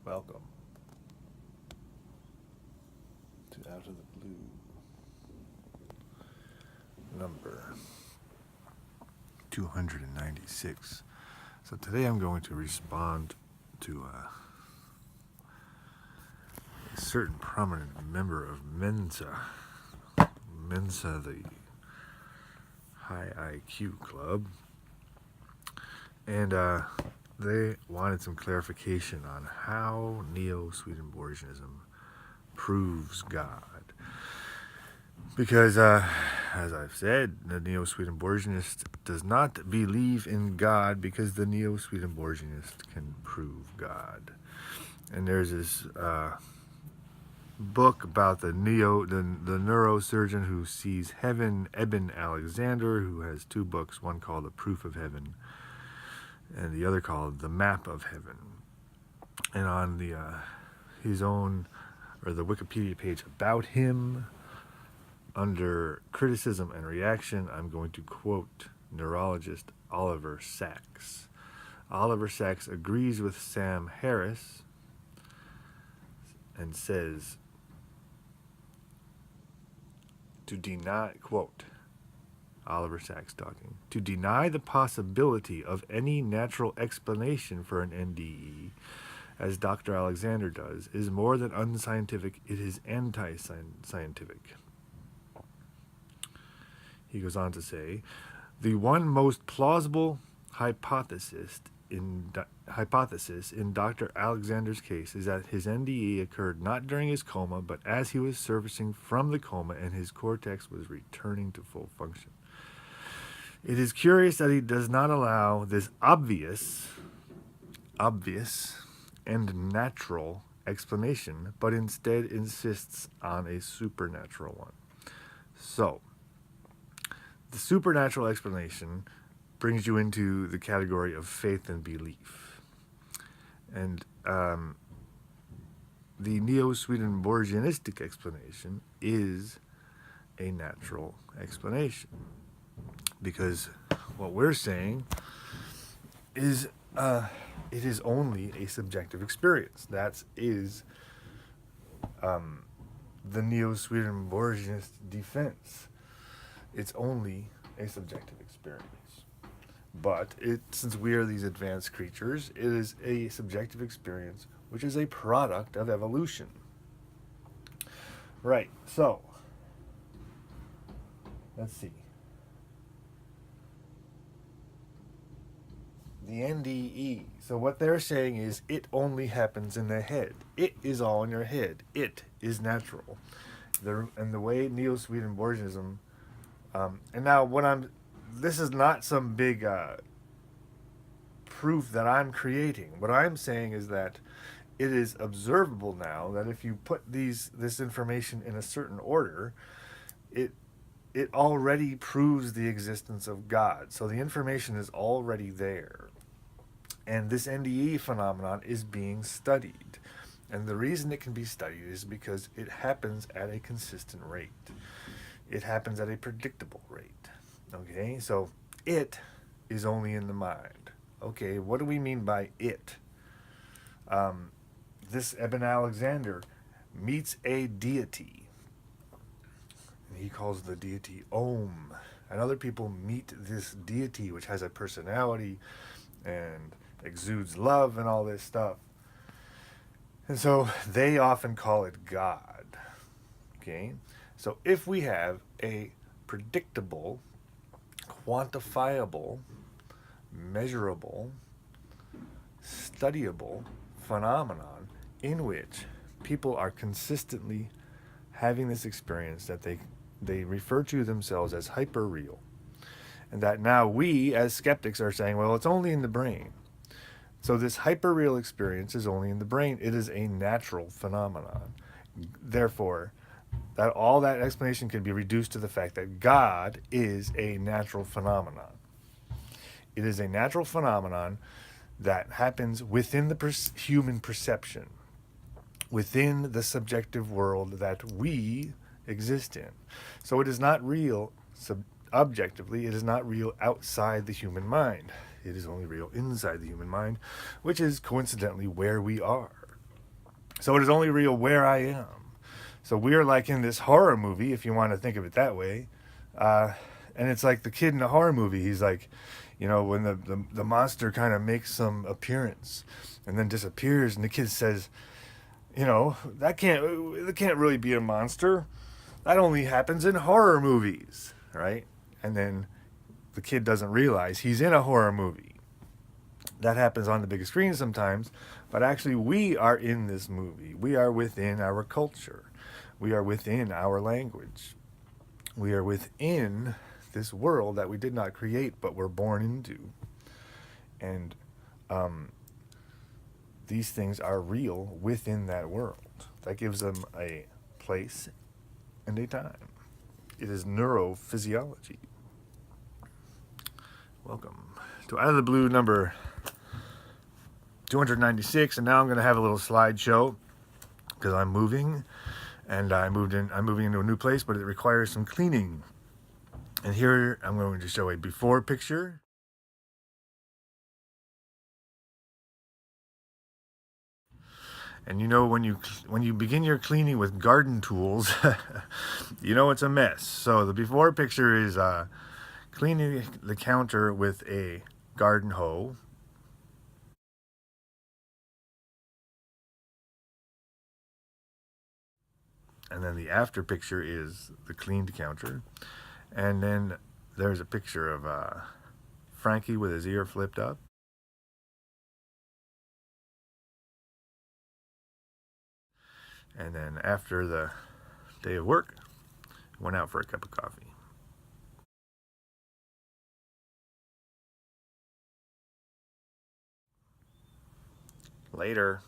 Welcome to Out of the Blue, number 296. So today I'm going to respond to a certain prominent member of Mensa. Mensa, the high IQ club. And they wanted some clarification on how Neo-Swedenborgianism proves God. Because, as I've said, the Neo-Swedenborgianist does not believe in God because the Neo-Swedenborgianist can prove God. And there's this book about the neurosurgeon who sees heaven, Eben Alexander, who has two books, one called The Proof of Heaven and the other called The Map of Heaven. And on the his own, or the Wikipedia page about him, under criticism and reaction, I'm going to quote neurologist Oliver Sacks. Oliver Sacks agrees with Sam Harris and says, to deny, quote, Oliver Sacks talking, to deny the possibility of any natural explanation for an NDE, as Dr. Alexander does, is more than unscientific, it is anti-scientific. He goes on to say, the one most plausible hypothesis in Dr. Alexander's case is that his NDE occurred not during his coma, but as he was surfacing from the coma and his cortex was returning to full function. It is curious that he does not allow this obvious and natural explanation, but instead insists on a supernatural one. So, the supernatural explanation brings you into the category of faith and belief. And the Neo-Swedenborgianistic explanation is a natural explanation. Because what we're saying is it is only a subjective experience. That is the Neo-Swedenborgianist defense. It's only a subjective experience. But since we are these advanced creatures, it is a subjective experience which is a product of evolution. Right, so let's see. The NDE. So what they're saying is it only happens in the head. It is all in your head. It is natural. And the way Neo-Swedenborgianism, and now this is not some big proof that I'm creating. What I'm saying is that it is observable now that if you put this information in a certain order, it already proves the existence of God. So the information is already there. And this NDE phenomenon is being studied. And the reason it can be studied is because it happens at a consistent rate. It happens at a predictable rate. Okay, so it is only in the mind. Okay, what do we mean by it? This Eben Alexander meets a deity. He calls the deity Om. And other people meet this deity, which has a personality and exudes love and all this stuff. And so they often call it God. Okay? So if we have a predictable, quantifiable, measurable, studyable phenomenon in which people are consistently having this experience that they refer to themselves as hyper-real, and that now we as skeptics are saying, well, it's only in the brain. So this hyper-real experience is only in the brain. It is a natural phenomenon. Therefore, that all that explanation can be reduced to the fact that God is a natural phenomenon. It is a natural phenomenon that happens within the human perception, within the subjective world that we exist in. So it is not real objectively. It is not real outside the human mind. It is only real inside the human mind, which is coincidentally where we are. So it is only real where I am. So we're like in this horror movie, if you want to think of it that way. And it's like the kid in the horror movie. He's like, when the monster kind of makes some appearance and then disappears, and the kid says, that can't really be a monster. That only happens in horror movies, right? And then the kid doesn't realize he's in a horror movie. That happens on the big screen sometimes, but actually we are in this movie. We are within our culture. We are within our language. We are within this world that we did not create but were born into. And these things are real within that world. That gives them a place and a time. It is neurophysiology. Welcome to Out of the Blue number 296, and now I'm going to have a little slideshow because I'm moving, and I'm moving into a new place, but it requires some cleaning. And here I'm going to show a before picture. And when you begin your cleaning with garden tools, it's a mess. So the before picture is cleaning the counter with a garden hoe. And then the after picture is the cleaned counter. And then there's a picture of Frankie with his ear flipped up. And then after the day of work, went out for a cup of coffee. Later.